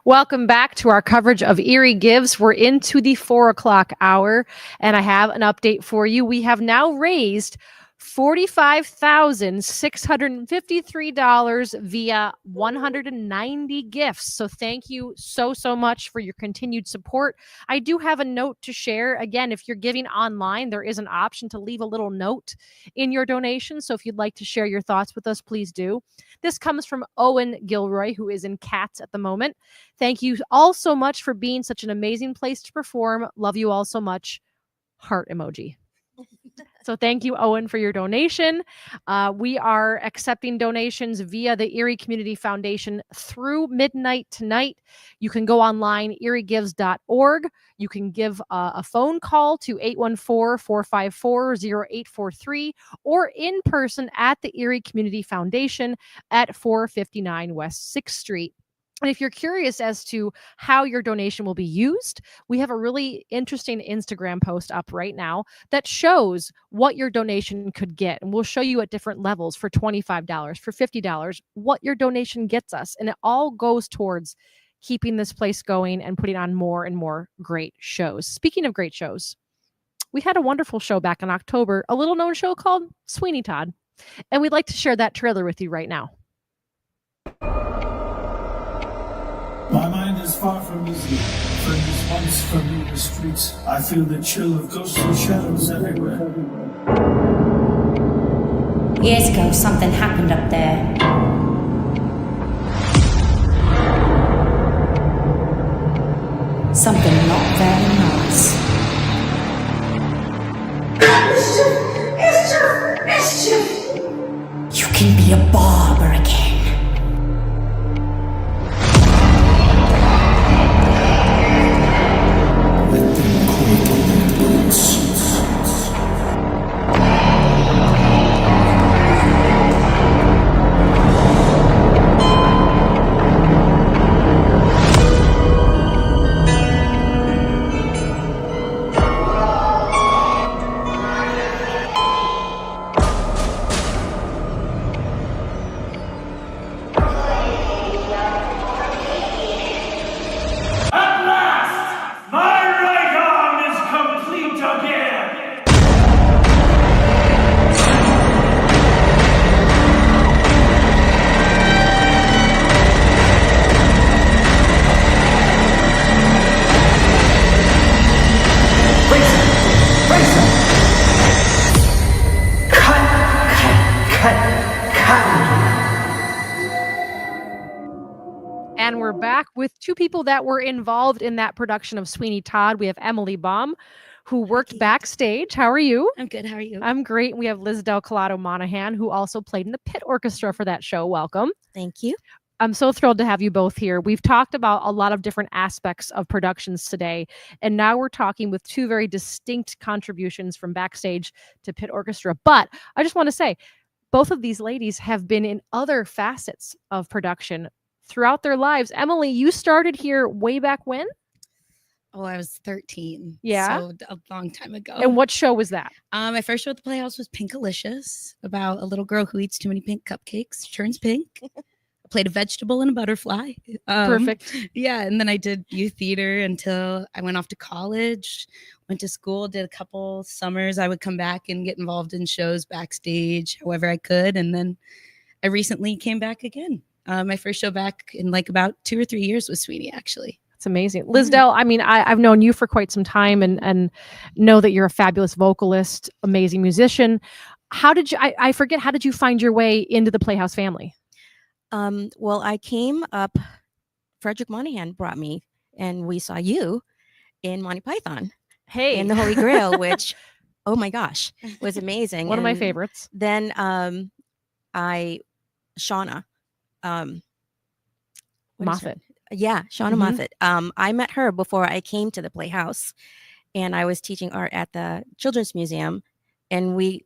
Welcome back to our coverage of Erie Gives. We're into the 4:00 hour, and I have an update for you. We have now raised $45,653 via 190 gifts. So thank you so much for your continued support. I do have a note to share. Again, if you're giving online, there is an option to leave a little note in your donation. So if you'd like to share your thoughts with us, please do. This comes from Owen Gilroy, who is in Cats at the moment. Thank you all so much for being such an amazing place to perform. Love you all so much. Heart emoji. So thank you, Owen, for your donation. We are accepting donations via the Erie Community Foundation through midnight tonight. You can go online, eriegives.org. You can give a phone call to 814-454-0843 or in person at the Erie Community Foundation at 459 West 6th Street. And if you're curious as to how your donation will be used, we have a really interesting Instagram post up right now that shows what your donation could get. And we'll show you at different levels for $25, for $50, what your donation gets us. And it all goes towards keeping this place going and putting on more and more great shows. Speaking of great shows, we had a wonderful show back in October, a little known show called Sweeney Todd. And we'd like to share that trailer with you right now. My mind is far from easy. Friends once familiar streets. I feel the chill of ghostly shadows everywhere. Years ago, something happened up there. Something not very nice. Mischief! You can be a barber again. And we're back with two people that were involved in that production of Sweeney Todd. We have Emily Bahm, who worked backstage. How are you? I'm good. How are you? I'm great. We have Lizdel Collado-Monahan, who also played in the pit orchestra for that show. Welcome. Thank you. I'm so thrilled to have you both here. We've talked about a lot of different aspects of productions today, and now we're talking with two very distinct contributions from backstage to pit orchestra. But I just want to say, both of these ladies have been in other facets of production throughout their lives. Emily, you started here way back when? Oh, I was 13. Yeah. So a long time ago. And what show was that? My first show at the Playhouse was Pinkalicious, about a little girl who eats too many pink cupcakes, turns pink. I played a vegetable and a butterfly. Perfect. Yeah. And then I did youth theater until I went off to college, went to school, did a couple summers. I would come back and get involved in shows backstage, however I could. And then I recently came back again. My first show back in like about 2 or 3 years was Sweeney, actually. It's amazing. Lizdel, I mean, I've known you for quite some time and know that you're a fabulous vocalist, amazing musician. How did you, I forget, how did you find your way into the Playhouse family? Well, I came up, Frederick Monahan brought me, and we saw you in Monty Python. Hey. In the Holy Grail, which, oh my gosh, was amazing. One of my favorites. Then Shauna. Moffat. Yeah, Shauna Moffat. I met her before I came to the Playhouse, and I was teaching art at the Children's Museum, and we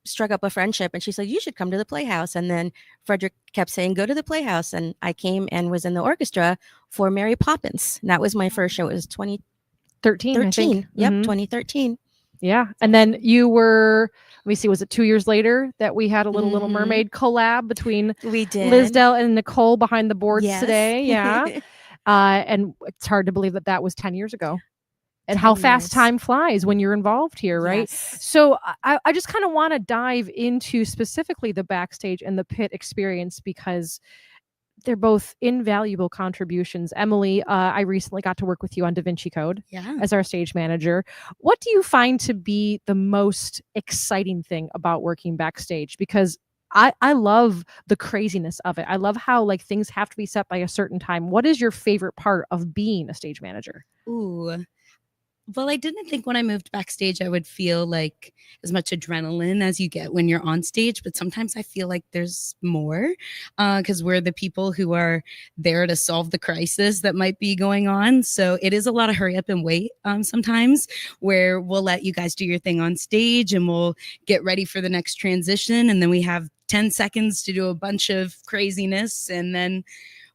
struck up a friendship, and she said, you should come to the Playhouse. And then Frederick kept saying, go to the Playhouse. And I came and was in the orchestra for Mary Poppins. And that was my first show. It was 2013. I think. Yep, 2013. Yeah. And then you were, let me see, was it 2 years later that we had a Little Mermaid collab between we did. Lizdel and Nicole behind the boards today? Yeah. And it's hard to believe that that was 10 years ago. And 10 how fast years. time flies when you're involved here, right? Yes. So I just kind of want to dive into specifically the backstage and the pit experience, because they're both invaluable contributions. Emily, I recently got to work with you on Da Vinci Code Yeah. as our stage manager. What do you find to be the most exciting thing about working backstage? Because I love the craziness of it. I love how like things have to be set by a certain time. What is your favorite part of being a stage manager? Ooh. Well, I didn't think when I moved backstage I would feel like as much adrenaline as you get when you're on stage, but sometimes I feel like there's more because we're the people who are there to solve the crisis that might be going on. So it is a lot of hurry up and wait sometimes, where we'll let you guys do your thing on stage and we'll get ready for the next transition. And then we have 10 seconds to do a bunch of craziness, and then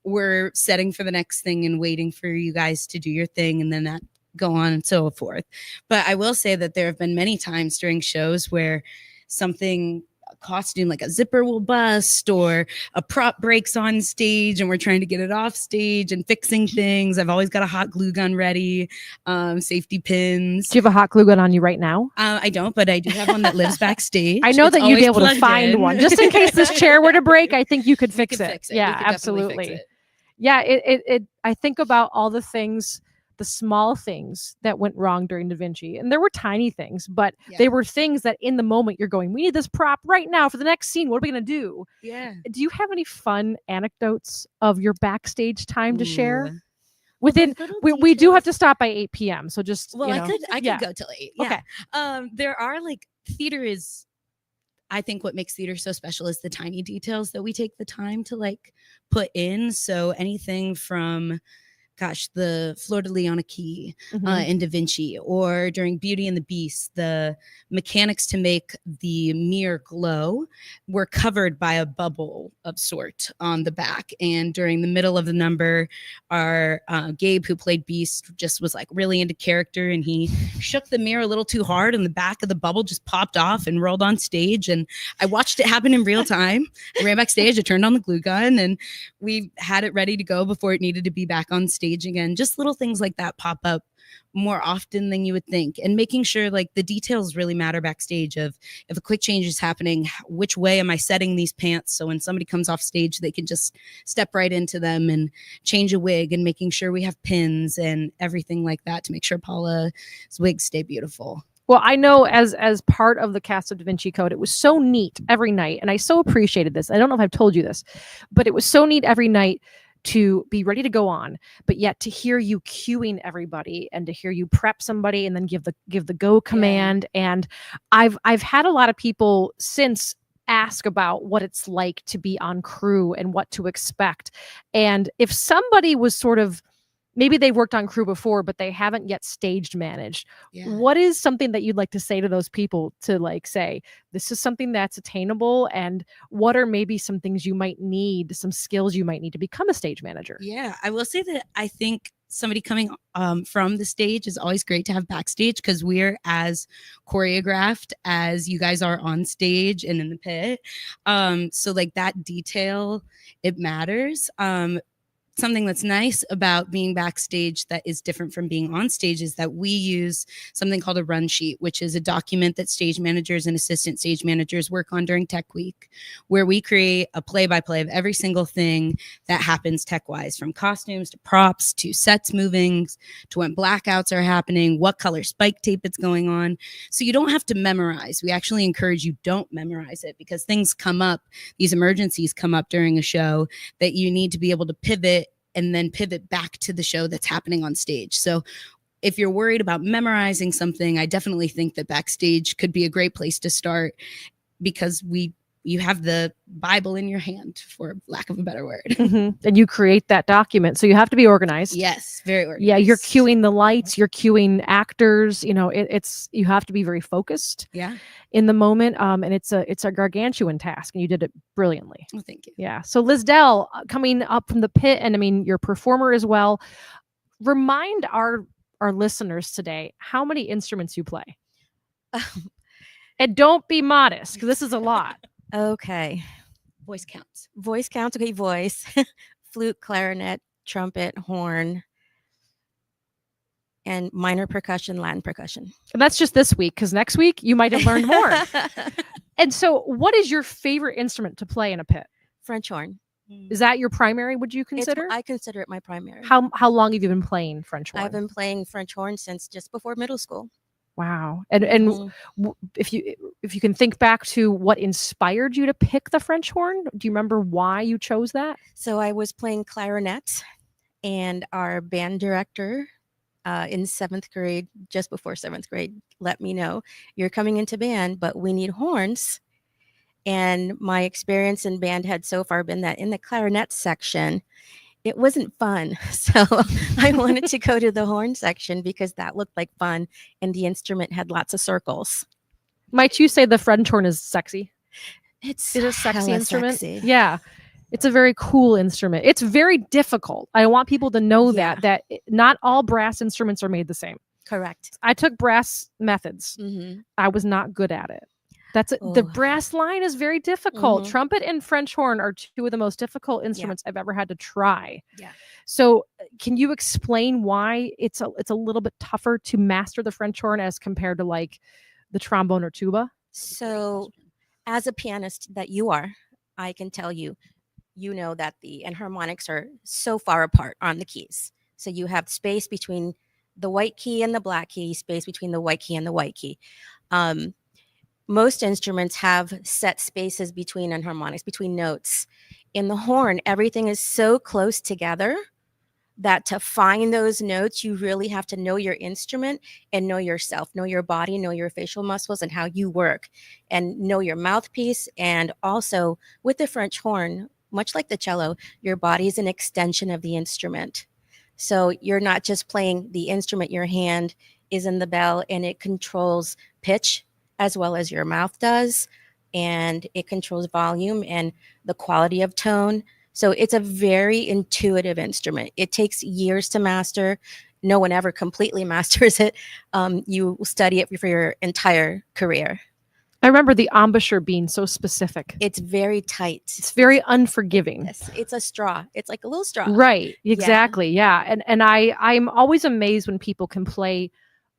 we're setting for the next thing and waiting for you guys to do your thing, and then that go on and so forth. But I will say that there have been many times during shows where something, a costume like a zipper will bust or a prop breaks on stage and we're trying to get it off stage and fixing things. I've always got a hot glue gun ready, safety pins. Do you have a hot glue gun on you right now? I don't, but I do have one that lives backstage. I know It's that you'd be always able to plugged find in. one just in case this chair were to break. I think you could fix could it. fix it. Yeah, We could definitely absolutely. fix it. Yeah, it I think about all the things, the small things that went wrong during Da Vinci. And there were tiny things, but Yeah. they were things that in the moment you're going, we need this prop right now for the next scene. What are we going to do? Yeah. Do you have any fun anecdotes of your backstage time to share? Ooh. Within, Well, we do have to stop by 8 p.m. So just, Well, you I know. could Yeah. go till 8. Yeah. Okay. There are like, theater is, I think what makes theater so special is the tiny details that we take the time to like put in. So anything from, gosh, the Fleur de Lis on a key Mhm. in Da Vinci, or during Beauty and the Beast, the mechanics to make the mirror glow were covered by a bubble of sort on the back. And during the middle of the number, our Gabe, who played Beast, just was like really into character, and he shook the mirror a little too hard, and the back of the bubble just popped off and rolled on stage. And I watched it happen in real time. I ran backstage, I turned on the glue gun, and we had it ready to go before it needed to be back on stage again. Just little things like that pop up more often than you would think, and making sure like the details really matter backstage. Of if a quick change is happening, which way am I setting these pants so when somebody comes off stage they can just step right into them, and change a wig, and making sure we have pins and everything like that to make sure Paula's wigs stay beautiful. Well, I know as part of the cast of Da Vinci Code, it was so neat every night, and I so appreciated this. I don't know if I've told you this, but it was so neat every night to be ready to go on, but yet to hear you cueing everybody and to hear you prep somebody and then give the go command. And I've had a lot of people since ask about what it's like to be on crew and what to expect. And if somebody was sort of, maybe they worked on crew before, but they haven't yet staged managed. Yeah. What is something that you'd like to say to those people to like say, this is something that's attainable? And what are maybe some things you might need, some skills you might need to become a stage manager? Yeah, I will say that I think somebody coming from the stage is always great to have backstage, because we're as choreographed as you guys are on stage and in the pit. So like that detail, it matters. Something that's nice about being backstage that is different from being on stage is that we use something called a run sheet, which is a document that stage managers and assistant stage managers work on during tech week, where we create a play-by-play of every single thing that happens tech-wise, from costumes to props to sets moving to when blackouts are happening, what color spike tape it's going on. So you don't have to memorize. We actually encourage you don't memorize it, because things come up, these emergencies come up during a show that you need to be able to pivot and then pivot back to the show that's happening on stage. So if you're worried about memorizing something, I definitely think that backstage could be a great place to start, because you have the Bible in your hand, for lack of a better word. Mm-hmm. And you create that document. So you have to be organized. Yes, very organized. Yeah, you're cueing the lights, you're cueing actors, you know, it's you have to be very focused in the moment. And it's a gargantuan task, and you did it brilliantly. Well, thank you. Yeah. So Lizdel, coming up from the pit, and I mean, you're a performer as well. Remind our listeners today how many instruments you play. And don't be modest, because this is a lot. Okay. Voice counts. Voice counts. Okay, voice. Flute, clarinet, trumpet, horn, and minor percussion, Latin percussion. And that's just this week, because next week you might have learned more. And so, what is your favorite instrument to play in a pit? French horn. Is that your primary? Would you It's- consider? I consider it my primary. How long have you been playing French horn? I've been playing French horn since just before middle school. Wow. And Mhm. if you can think back to what inspired you to pick the French horn, do you remember why you chose that? So I was playing clarinet, and our band director in 7th grade, just before 7th grade, let me know, you're coming into band, but we need horns. And my experience in band had so far been that in the clarinet section, it wasn't fun. So I wanted to go to the horn section because that looked like fun, and the instrument had lots of circles. Might you say the French horn is sexy? It's It's a sexy hella instrument. sexy. Yeah. It's a very cool instrument. It's very difficult. I want people to know Yeah. that not all brass instruments are made the same. Correct. I took brass methods. Mm-hmm. I was not good at it. The Oh. brass line is very difficult. Mhm. Trumpet and French horn are two of the most difficult instruments I've ever had to try. Yeah. So, can you explain why it's a little bit tougher to master the French horn as compared to like the trombone or tuba? So, as a pianist that you are, I can tell you, you know that the enharmonics are so far apart on the keys. So you have space between the white key and the black key, space between the white key and the white key. Most instruments have set spaces between enharmonics, between notes. In the horn, everything is so close together that to find those notes, you really have to know your instrument and know yourself, know your body, know your facial muscles and how you work, and know your mouthpiece. And also with the French horn, much like the cello, your body is an extension of the instrument. So you're not just playing the instrument, your hand is in the bell, and it controls pitch as well as your mouth does, and it controls volume and the quality of tone. So it's a very intuitive instrument. It takes years to master. No one ever completely masters it. You study it for your entire career. I remember the embouchure being so specific. It's very tight. It's very unforgiving. Yes, it's a straw. It's like a little straw. Right. Exactly. Yeah. And I'm always amazed when people can play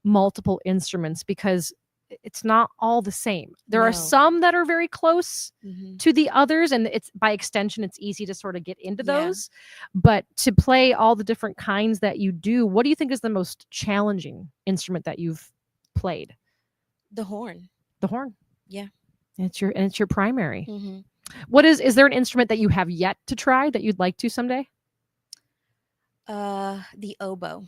multiple instruments, because it's not all the same. There are No. some that are very close Mhm. to the others, and it's by extension it's easy to sort of get into Yeah. those. But to play all the different kinds that you do, what do you think is the most challenging instrument that you've played? The horn. The horn. Yeah. And it's your primary. Mm-hmm. What is there an instrument that you have yet to try that you'd like to someday? The oboe.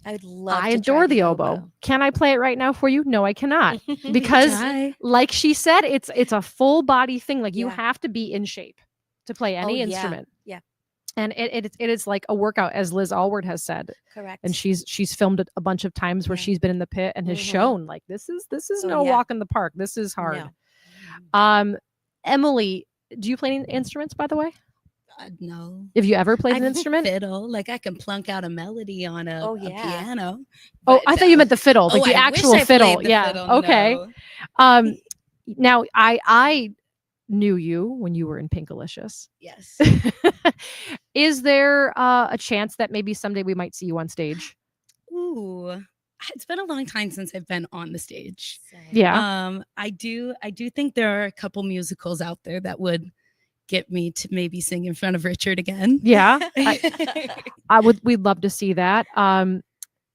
I would love. I to adore try the oboe. Can I play it right now for you? No, I cannot. Because Try. like she said, it's a full body thing. Like you Yeah. have to be in shape to play any yeah. instrument. Yeah. And it is like a workout, as Liz Allward has said. Correct. And she's filmed it a bunch of times where Yeah. she's been in the pit and has Mhm. shown like this is Oh, no yeah. walk in the park. This is hard. No. Emily, do you play any instruments, by the way? No. Have you ever played an I instrument? Fiddle, like I can plunk out a melody on a, Oh, a yeah. piano. Oh, but I thought you meant the fiddle, like Oh, the I wish actual I fiddle. played the Yeah. fiddle, Okay. no. Now I knew you when you were in Pinkalicious. Yes. Is there a chance that maybe someday we might see you on stage? Ooh, it's been a long time since I've been on the stage. Yeah. I do think there are a couple musicals out there that would get me to maybe sing in front of Richard again. Yeah. We'd love to see that.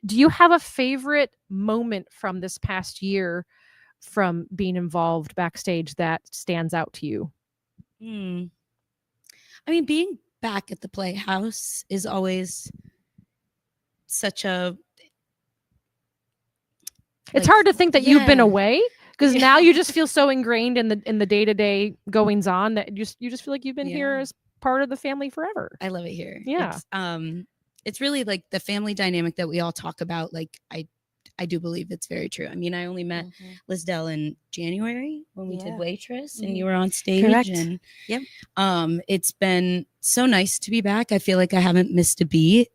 Do you have a favorite moment from this past year from being involved backstage that stands out to you? I mean, being back at the Playhouse is always such a. It's like, hard to think that you've been yeah. away, because Yeah. now you just feel so ingrained in the day-to-day goings on that you just feel like you've been here Yeah. as part of the family forever. I love it here. Yeah. It's really like the family dynamic that we all talk about. Like I do believe it's very true. I mean, I only met Lizdel in January when we did Yeah. Waitress, and Mhm. you were on stage. Correct. And Yep. it's been so nice to be back. I feel like I haven't missed a beat.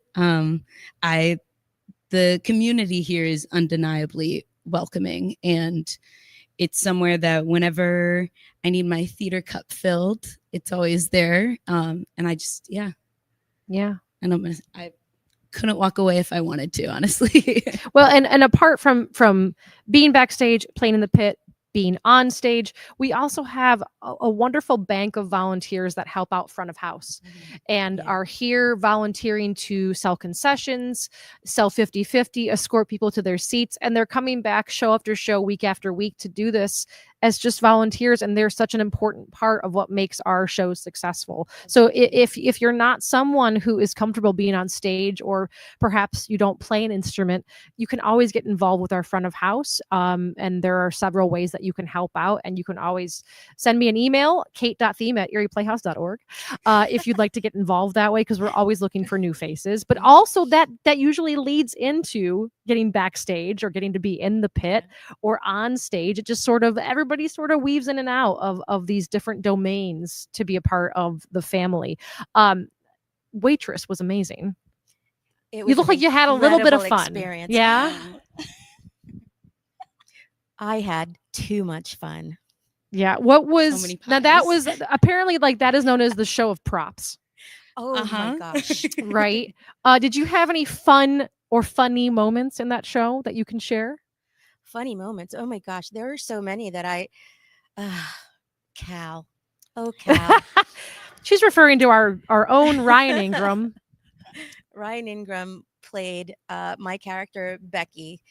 The community here is undeniably welcoming, and it's somewhere that whenever I need my theater cup filled, it's always there. And I just, Yeah. And I couldn't walk away if I wanted to, honestly. Well, and apart from being backstage, playing in the pit, being on stage, we also have a wonderful bank of volunteers that help out front of house and are here volunteering to sell concessions, sell 50/50, escort people to their seats, and they're coming back show after show, week after week to do this as just volunteers, and they're such an important part of what makes our shows successful. So if you're not someone who is comfortable being on stage, or perhaps you don't play an instrument, you can always get involved with our front of house, and there are several ways that you can help out, and you can always send me an email, kate.theme@erieplayhouse.org, if you'd like to get involved that way, because we're always looking for new faces. But also that usually leads into getting backstage or getting to be in the pit or on stage. It just sort of, everybody sort of weaves in and out of these different domains to be a part of the family. Waitress was amazing. It You was look an like you had a little bit of incredible fun. experience. Yeah. I had too much fun. Yeah. What was many now that pies. was apparently, like, that is known as the show of props, Oh my gosh. right? Did you have any fun or funny moments in that show that you can share? Funny moments. Oh my gosh. There are so many that Cal. Oh, Cal. She's referring to our own Ryan Ingram. Ryan Ingram played my character, Becky,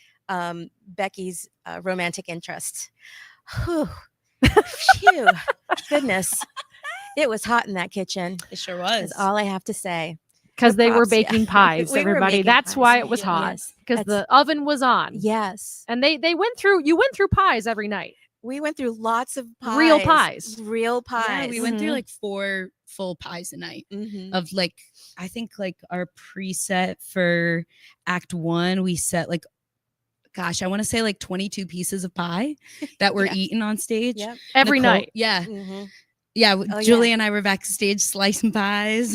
Becky's romantic interest. Whew. Phew. Goodness. It was hot in that kitchen. It sure Is was. all I have to say. Because they were Props, yeah. baking pies, We were everybody. making That's pies. why it was Yeah. hot. Yes. Because That's- the oven was on. Yes. And you went through pies every night. We went through lots of pies. Real pies. Real pies. Yeah, we went through Mhm. like 4 full pies a night Mhm. of like, I think like our preset for Act 1, we set like, gosh, I want to say like 22 pieces of pie that were Yeah. eaten on stage. Yep. Every Nicole- night. Yeah. Mhm. Yeah. Oh, Julie yeah. and I were backstage slicing pies.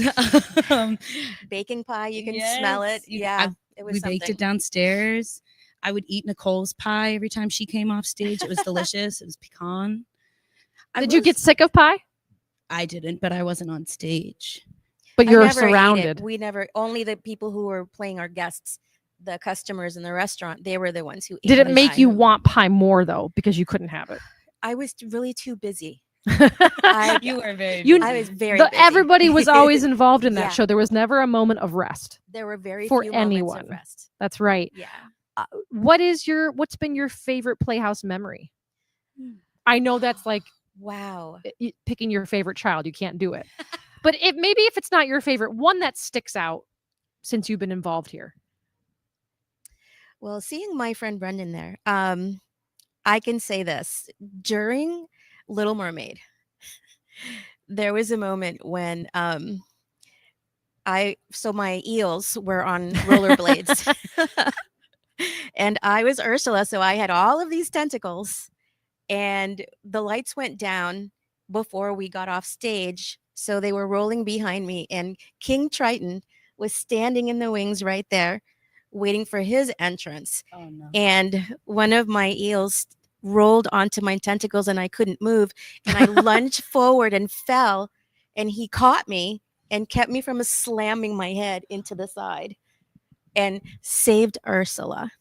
Baking pie, you can smell it. Yes, Yeah. It was we something. baked it downstairs. I would eat Nicole's pie every time she came off stage. It was delicious. It was pecan. Did you get sick of pie? I didn't, but I wasn't on stage. But I you're never ate it. surrounded. We never, only the people who were playing our guests, the customers in the restaurant, they were the ones who ate Did it the make pie. you want pie more, though, because you couldn't have it? I was really too busy. You were very You- I was very busy. Everybody was always involved in that Yeah. show. There was never a moment of rest. There were very for few moments anyone. of rest. That's right. Yeah. What's been your favorite Playhouse memory? I know that's like Wow. picking your favorite child. You can't do it. But maybe if it's not your favorite, one that sticks out since you've been involved here. Well, seeing my friend Brendan there, I can say this. During Little Mermaid, there was a moment when my eels were on rollerblades. And I was Ursula, so I had all of these tentacles, and the lights went down before we got off stage, so they were rolling behind me, and King Triton was standing in the wings right there waiting for his entrance. Oh no. And one of my eels rolled onto my tentacles and I couldn't move, and I lunged forward and fell, and he caught me and kept me from slamming my head into the side and saved Ursula.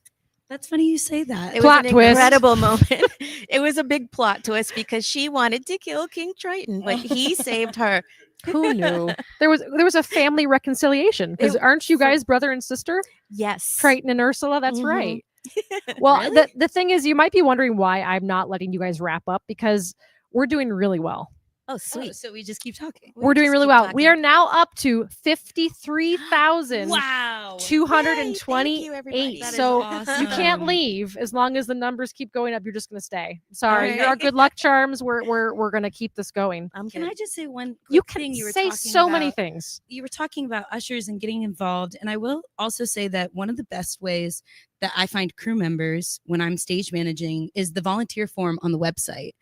That's funny you say that. It Plot was an twist. incredible moment. It was a big plot twist because she wanted to kill King Triton, but he saved her. Who knew? There was a family reconciliation, because It- aren't you guys brother and sister? Yes. Triton and Ursula. That's Mhm. right. Well, Really? the thing is, you might be wondering why I'm not letting you guys wrap up, because we're doing really well. Oh, Oh, sweet. so we just keep talking. We're doing just really keep well. We talking. are now up to 53,000. Wow. 228. everybody. That is So awesome. you can't leave as long as the numbers keep going up. You're just going to stay. Sorry, All you're our right. good luck charms. We're going to keep this going. I'm Can good. I just say one quick You can thing you were say talking so many about? things. You were talking about ushers and getting involved, and I will also say that one of the best ways that I find crew members when I'm stage managing is the volunteer form on the website,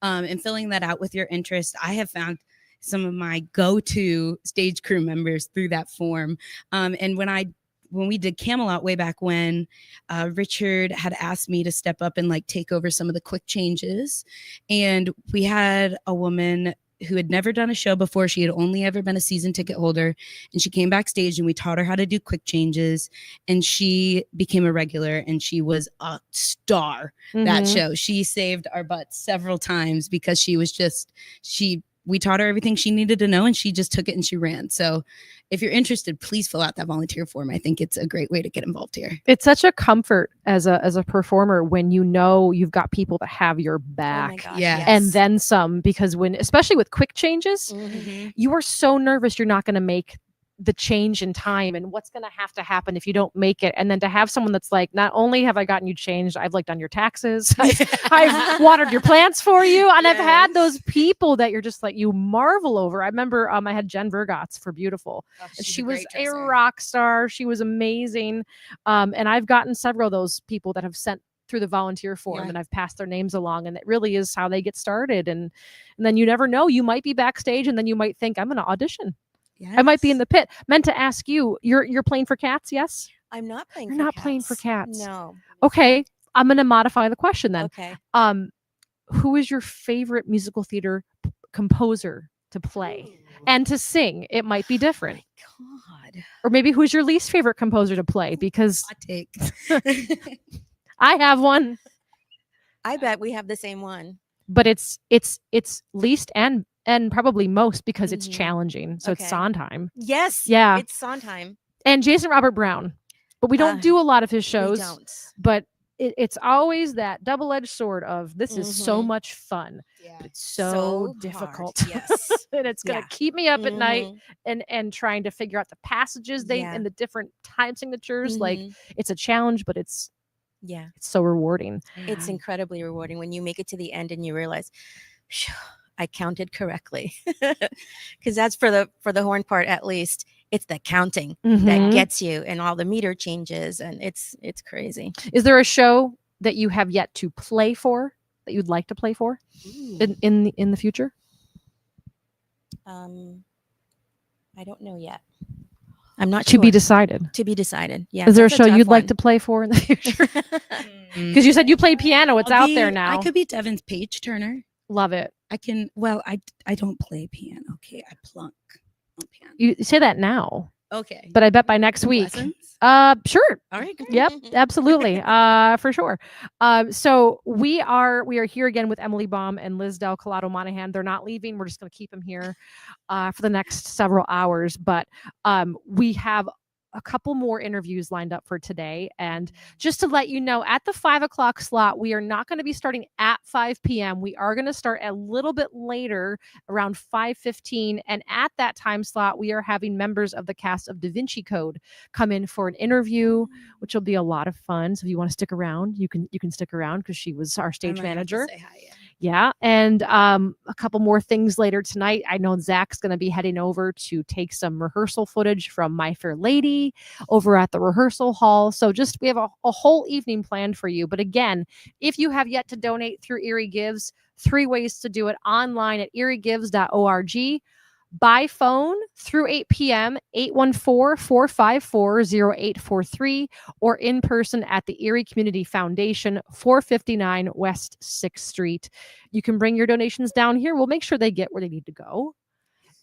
and filling that out with your interest. I have found some of my go-to stage crew members through that form, and when we did Camelot way back when, Richard had asked me to step up and like take over some of the quick changes, and we had a woman who had never done a show before. She had only ever been a season ticket holder, and she came backstage and we taught her how to do quick changes, and she became a regular, and she was a star that Mhm. show. She saved our butts several times because she was just we taught her everything she needed to know, and she just took it and she ran. So if you're interested, please fill out that volunteer form. I think it's a great way to get involved here. It's such a comfort as a performer when you know you've got people that have your Oh my back. gosh, Yeah. yes. And then some, because especially with quick changes, Mhm. you are so nervous you're not going to make the change in time and what's going to happen if you don't make it. And then to have someone that's like, not only have I gotten you changed, I've like done your taxes, I've watered your plants for you. And I've had those people that you're just like, you marvel over. I remember I had Jen Vergotts for Beautiful. And she was a rock star. She was amazing. And I've gotten several of those people that have sent through the volunteer form, Yeah. and I've passed their names along, and it really is how they get started. And then you never know, you might be backstage and then you might think, I'm going to audition. I might be in the pit. Meant to ask you, you're playing for Cats, yes? I'm not playing You're for not Cats. playing for Cats. No. Okay, I'm going to modify the question then. Okay. Who is your favorite musical theater composer to play and to sing? It might be different. God. Or maybe who's your least favorite composer to play? Because Hot take. I have one, I bet we have the same one. but it's least and probably most because it's Mhm. challenging. So it's Okay. Sondheim. Yes. Yeah. It's Sondheim. And Jason Robert Brown. But we don't do a lot of his shows. We don't. But it's always that double-edged sword of this is so Mhm. much fun, Yeah. but it's so hard. difficult. Yes. And it's gonna Yeah. keep me up at night Mhm. and trying to figure out the passages Yeah. and the different time signatures. Like Mhm. it's a challenge, but it's Yeah. so rewarding. It's incredibly rewarding when you make it to the end and you realize, "Phew, I counted correctly." Because that's for the horn part, at least. It's the counting that Mhm. gets you, and all the meter changes, and it's crazy. Is there a show that you have yet to play for that you'd like to play for in the future? I don't know yet. I'm not To sure. be decided. To be decided. Yeah. Is there a that's show tough you'd like one. to play for in the future? Mm. Because you said you played piano. It's I'll out be- there now. I could be Devin's page turner. Love it. I can. Well, I don't play piano. Okay, I plunk on piano. You say that now, Okay, but I bet by next Some week. lessons? Sure. All right, great. Yep, absolutely. For sure. So we are here again with Emily Bahm and Lizdel Collado-Monahan. They're not leaving. We're just going to keep them here for the next several hours. But we have a couple more interviews lined up for today. And just to let you know, at the 5 o'clock slot, we are not going to be starting at 5 p.m. We are going to start a little bit later, around 5:15. And at that time slot, we are having members of the cast of Da Vinci Code come in for an interview, which will be a lot of fun. So if you want to stick around, you can stick around because she was our I stage might have to manager. say hi, yeah. Yeah. And a couple more things later tonight. I know Zach's going to be heading over to take some rehearsal footage from My Fair Lady over at the rehearsal hall. So we have a whole evening planned for you. But again, if you have yet to donate through Erie Gives, 3 ways to do it: online at eriegives.org, by phone through 8 p.m., 814-454-0843, or in person at the Erie Community Foundation, 459 West 6th Street. You can bring your donations down here. We'll make sure they get where they need to go.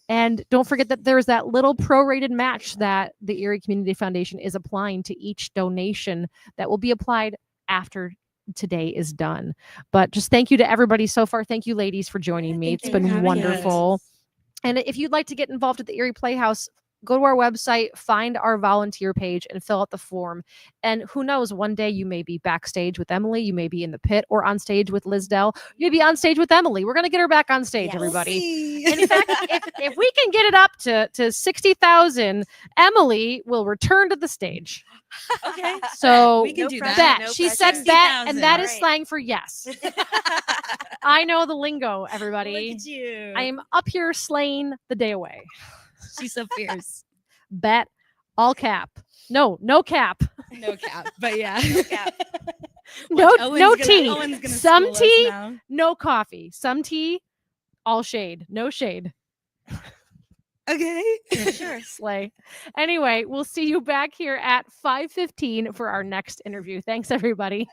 And don't forget that there's that little prorated match that the Erie Community Foundation is applying to each donation that will be applied after today is done. But just thank you to everybody so far. Thank you, ladies, for joining me. It's thank you for been having wonderful. us. And if you'd like to get involved at the Erie Playhouse, go to our website, find our volunteer page, and fill out the form. And who knows, one day you may be backstage with Emily, you may be in the pit or on stage with Lizdel, you may be on stage with Emily. We're going to get her back on stage, Yes. everybody. And in fact, if we can get it up to 60,000, Emily will return to the stage. Okay. So We can do that. bet. No She pressure. said bet, and that is Alright. slang for yes. I know the lingo, everybody. Look at you. I am up here slaying the day away. She's so fierce. Bet, all cap. No cap. No cap, but yeah. No cap. No Owen's tea. Owen's gonna Some school us tea, now. no coffee. Some tea, all shade. No shade. Okay. Sure. Slay. Anyway, we'll see you back here at 5:15 for our next interview. Thanks, everybody.